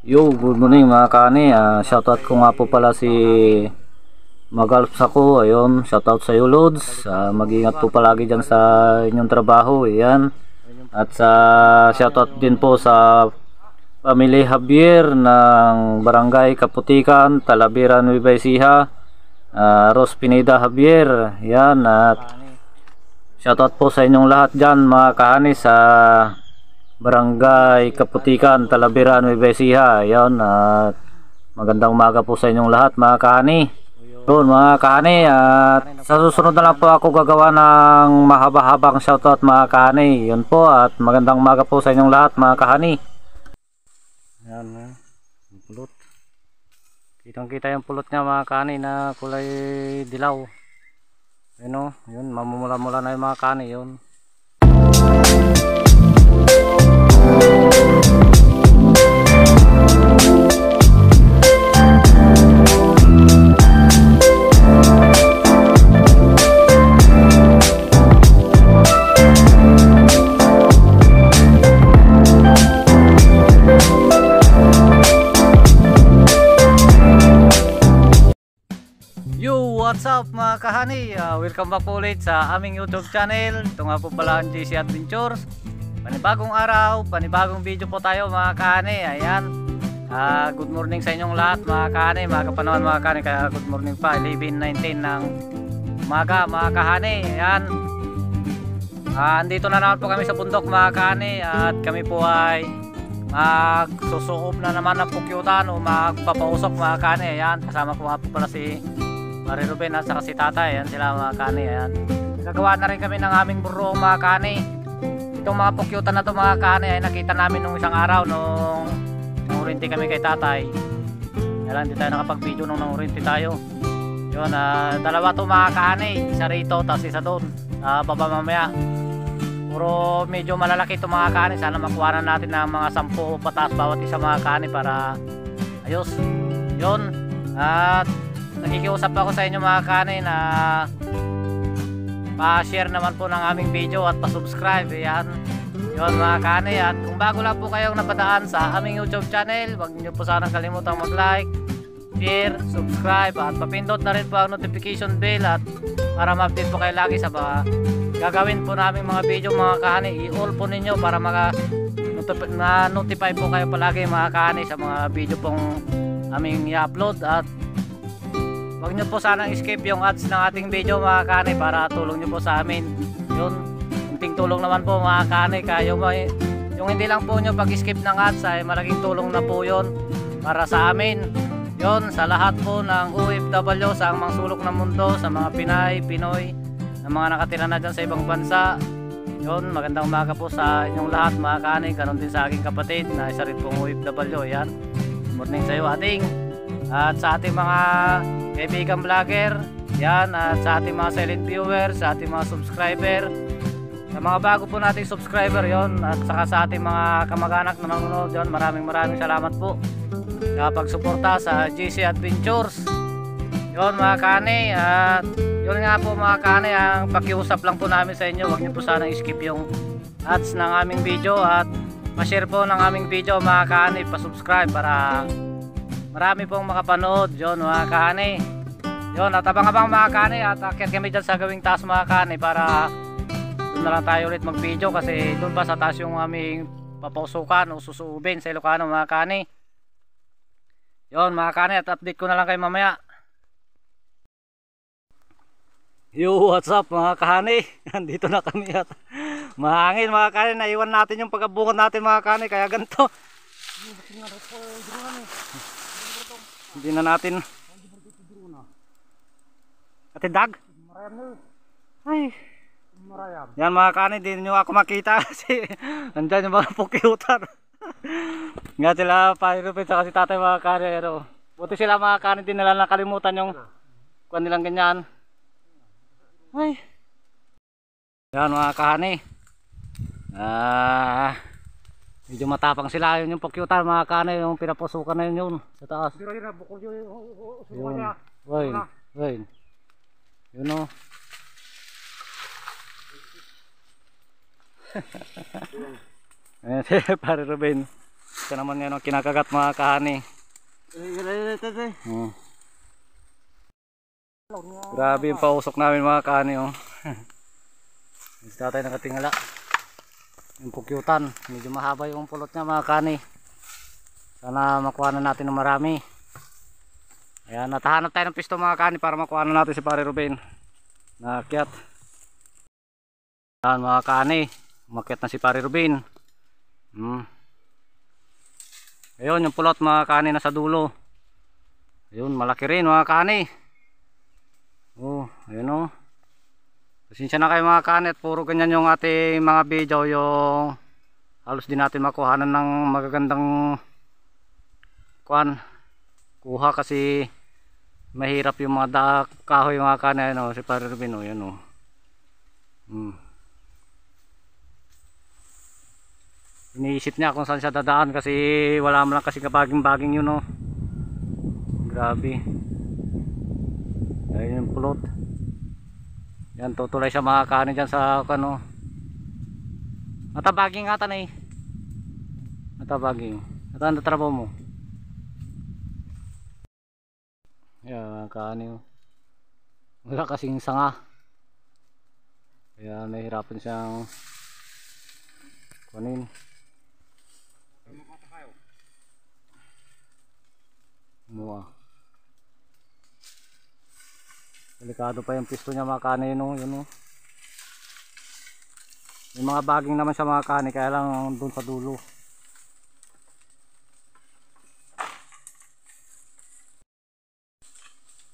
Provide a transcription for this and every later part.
Yo, good morning mga kani. Shoutout ko nga po pala si Magalps ako. Ayun, shoutout sa iyo Lods. Mag-ingat po palagi dyan sa inyong trabaho. Ayan. At sa shoutout din po sa Pamilya Javier ng Barangay Kaputikan, Talavera, Nueva Ecija. Ros Pineda Javier. Ayan. At shoutout po sa inyong lahat dyan mga kani sa Barangay Kaputikan, Talavera, Nueva Ecija. Ayan, at magandang umaga po sa inyong lahat mga kahani. Yun mga kahani, at sa susunod na lang po ako gagawa ng mahaba-habang shoutout mga kahani. Yun po, at magandang umaga po sa inyong lahat mga kahani. Ayan, yung pulot. Kitang kita yung pulot niya mga kahani na kulay dilaw. Yun o, yun, mamumula-mula na yung mga kahani yun. Yo, what's up mga kahani? Welcome back po ulit sa aming YouTube channel. Ito nga po pala ang JC Adventures. Panibagong araw, panibagong video po tayo mga kahani. Ayan, good morning sa inyong lahat mga kahani. Mga kapanawan mga kahani, kaya good morning pa, 11:19 ng umaga mga kahani. Ayan, andito na naman po kami sa bundok mga kahani. At kami po ay magsusuob na naman ng pukyutan o magpapausok mga kahani. Ayan, kasama po nga po pala si Mari Ruben at saka si Tatay. Ayan sila mga kahani. Ayan, nagagawa na rin kami ng aming burro mga kahani. Itong mga pukyutan na to mga kahani ay nakita namin nung isang araw nung nangurinti kami kay Tatay. Ayan, hindi tayo nakapag-video nung nangurinti tayo. Yun, dalawa to mga kahani, isa rito tapos isa doon baba mamaya. Puro medyo malalaki to mga kahani. Sana makuha na natin ng mga 10 pataas bawat isa mga kahani para ayos. Yun, at nakikiusap ako sa inyo mga kahani na pa-share naman po ng aming video at pa-subscribe. Ayan, yun mga kahani. At kung bago lang po kayong napadaan sa aming YouTube channel, huwag niyo po sanang kalimutang mag-like, share, subscribe at papindot na rin po ang notification bell at para ma-update po kayo lagi sa mga gagawin po namin mga video mga kahani. I-all po ninyo para notify po kayo palagi mga kahani sa mga video pong aming i-upload. At huwag nyo po sanang escape yung ads ng ating video mga kahani para tulong nyo po sa amin. Yun, kunting tulong naman po mga kahani. Kaya yung hindi lang po nyo pag-skip ng ads ay malaking tulong na po yun para sa amin. Yun, sa lahat po ng OFW sa mga sulok ng mundo, sa mga Pinay, Pinoy na mga nakatira na dyan sa ibang bansa. Yun, magandang umaga po sa inyong lahat mga kahani. Ganon din sa aking kapatid na isa rin pong OFW. Yan, good morning sa iyo ating. At sa ating mga kaibigan vlogger, yan, at sa ating mga silent viewers, sa ating mga subscriber, sa mga bago po nating subscriber, yon, at saka sa ating mga kamag-anak na nanonood, yon, maraming salamat po sa pagsuporta sa JC Adventures. Yon mga kani, at yun nga po mga kani, ang pakiusap lang po namin sa inyo, huwag niyo po sanang skip yung ads ng aming video at pa-share po ng aming video mga kani, pa-subscribe para marami pong makapanood. Yun mga kahani. Yun, at abang-abang mga kahani, at akyat kami dyan sa gawing taas mga kahani para doon na lang tayo ulit mag video kasi doon ba sa taas yung aming papausukan o susuubin sa Ilocano mga kahani. Yun mga kahani, at update ko na lang kayo mamaya. Yo, what's up mga kahani? Andito na kami at mahangin mga kahani. Naiwan natin yung pagkabungan natin mga kahani, kaya ganito. Hindi na natin dag. Ay, yan mga kani, hindi nyo ako makita kasi nandyan yung mga pukyutan. Nga sila Pahirupin sa kasi Tatay mga kani. Pero buti sila mga kani, din nila nakalimutan yung kuwan nilang ganyan. Ay, yan mga kani, medyo matapang sila. Yun yung pukyutan mga kani, yung pinapusukan na yun sa taas. Yun, wait. Yun o. Ayan, Pare Ruben. Ito naman yan ang kinakagat mga kahani. Grabe yung pausok namin mga kahani oh. Isda tayo nakatingala. Yung pukyutan, medyo mahaba yung pulot niya mga kahani. Sana makuha na natin ng marami. Ayan, natahanap tayo ng pisto mga kahani para makuha na natin si Pare Ruben. Naakyat. Ayan mga kahani, umakyat na si Pare Ruben. Ayun yung pulot mga kahani nasa dulo. Ayun, malaki rin mga kahani. Oh, ayun oh. Pasensya na kayo mga kahani at puro ganyan yung ating mga video, yung halos din natin makuhanan ng magagandang kuha kasi mahirap yung mga kahoy mga kahani. Ano, si Pare Ruben oh, yun oh. Iniisip niya kung saan siya dadaan kasi wala man lang kasi kabaging-baging yun oh. Grabe. Ayun yung pulot. Yan, tutulay siya mga kahani dyan sa ano. Matabaging nga tanay. Matabaging. Ito ang trabaho mo. Yan mga kahani oh. Wala kasing sanga. Kaya nahihirapan siyang kunin. Mua. Delikado pa yung pisto niya mga kahani no, yun oh. May mga baging naman siya mga kahani kaya lang doon sa dulo.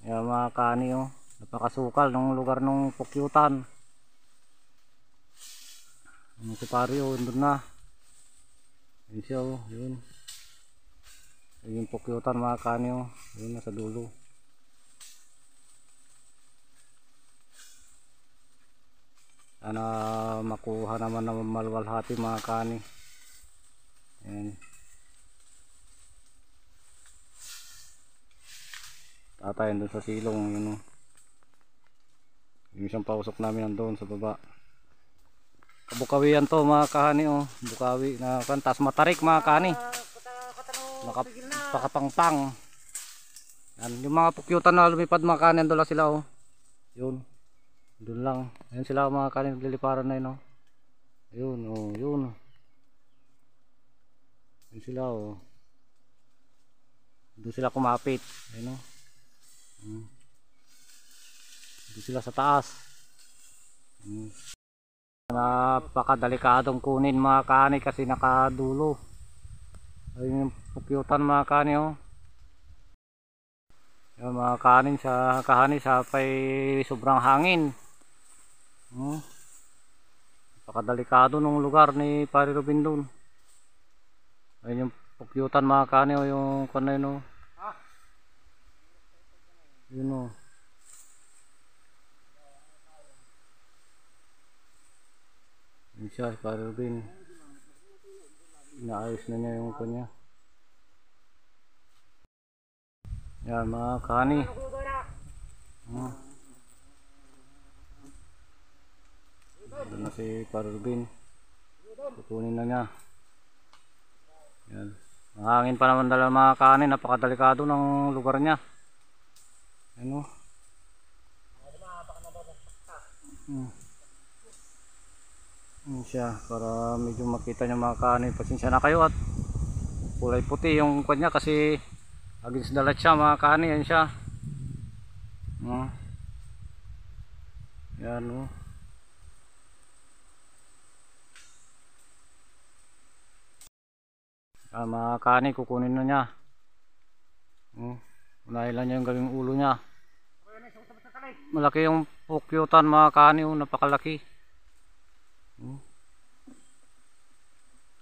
Yan mga kahani oh, napakasukal ng lugar ng pukyutan. Si Pare oh, doon na. Yun siya oh, yun. Yung pukyutan mga kahani oh, yun nasa dulo. Sana makuha naman ng malwalhati mga kahani. Ayan. Tatayin doon sa silong yun oh. Yung isang pausok namin nandoon sa baba. Kabukawian to mga kahani oh, bukawi na kantas matarik mga kahani. Nakapangpang. Yan, yung mga pukyutan na lumipad mga kahani, doon lang sila oh. Yun. Doon lang. Ayun sila mga kahani, nagliliparan na yun oh. Yun oh, yun. Yun sila oh. Doon sila kumapit. Ayun oh. Doon sila sa taas. Napakadelikadong kunin mga kahani kasi nakadulo. Ayun yung pukyutan mga kahani oh. Yung mga kanin sa kahani sa pay sobrang hangin. Napakadelikado nung lugar ni Pare Ruben doon. Ayun yung pukyutan mga kahani oh, yung kanay no. Yun oh. Yun siya si Pare Ruben. Inaayos na niya yung kanya. Yan mga kahani. Doon na si Pare Ruben. Kukunin na niya. Yan. Mahangin pa naman dala mga kahani. Napakadelikado ng lugar niya. Ano? Yan siya para medyo makita niya mga kahani. Pasensya na kayo at kulay puti yung kanya kasi against the light siya mga kahani. Yan siya. Yan o. Mga kahani kukunin na niya. Unahin lang niya yung gawing ulo niya. Malaki yung pukyutan mga kahani. Napakalaki.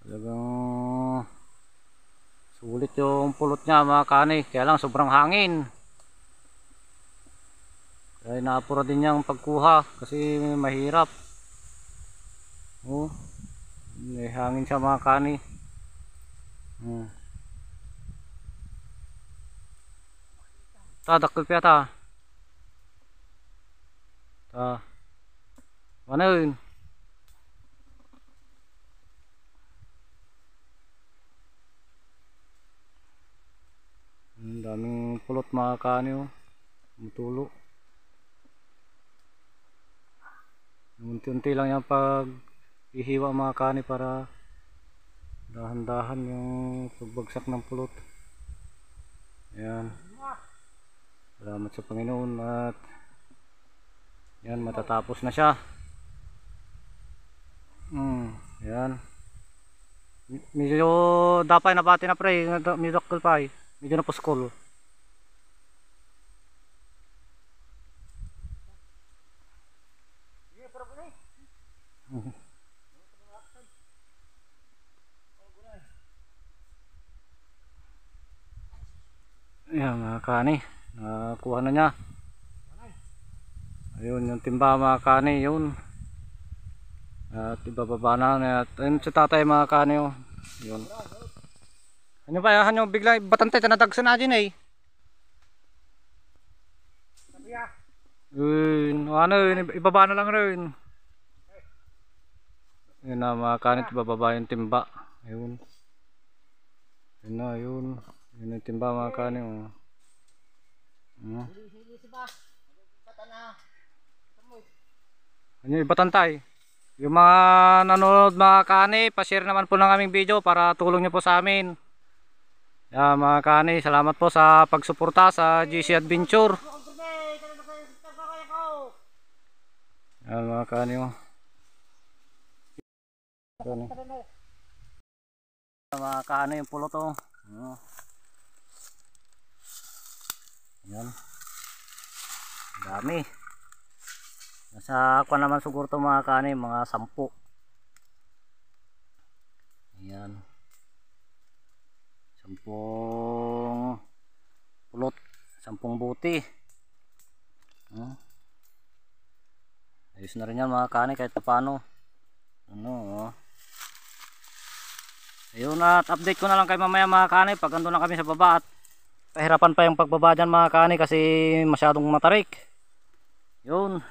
Talagang sulit yung pulot niya mga kahani. Kaya lang sobrang hangin. Kaya naapura din niyang pagkuha kasi mahirap. May hangin siya mga kahani. Dakil piyata. Mana yun? daming pulot mga kani oh. Tumutulo. Unti-unti lang yan pag ihiwa mga kani para dahan-dahan yung pagbagsak ng pulot. Ayan. Salamat sa Panginoon at yan, matatapos na siya. Ayan. Medyo dapay na pati na pre, medyo dakkel pa eh. Medyo na puskol. Ayan mga kani, nakuha na niya. Ayun yung timba mga kani, yun. At ibababa na at ayun si tatay mga kani oh. Yun. Ano ba yan? Bigla batante tanatagsan na din eh. Yun, ano ibaba na lang rin. Yun na mga kani, ibababa yung timba. Ayun. Yun na yun. Yun yung timba mga kani oh. Ano ibatantay? Yung mga nanonood mga kani, pa-share naman po ng aming video para tulong nyo po sa amin. Yan mga kani, salamat po sa pagsuporta sa GC Adventure. Yan mga kani oh. Mga kani yung pulot oh. Yan. Dami. Nasa ako naman siguro to mga kani, mga 10. Ayan. 10 pulot, 10 buti. Ayos na rin yan mga kani kahit paano. Ano. Ayun, at update ko na lang kay mamaya mga kani pag ando na kami sa baba at pahirapan pa yung pagbaba dyan mga kani kasi masyadong matarik. Yun.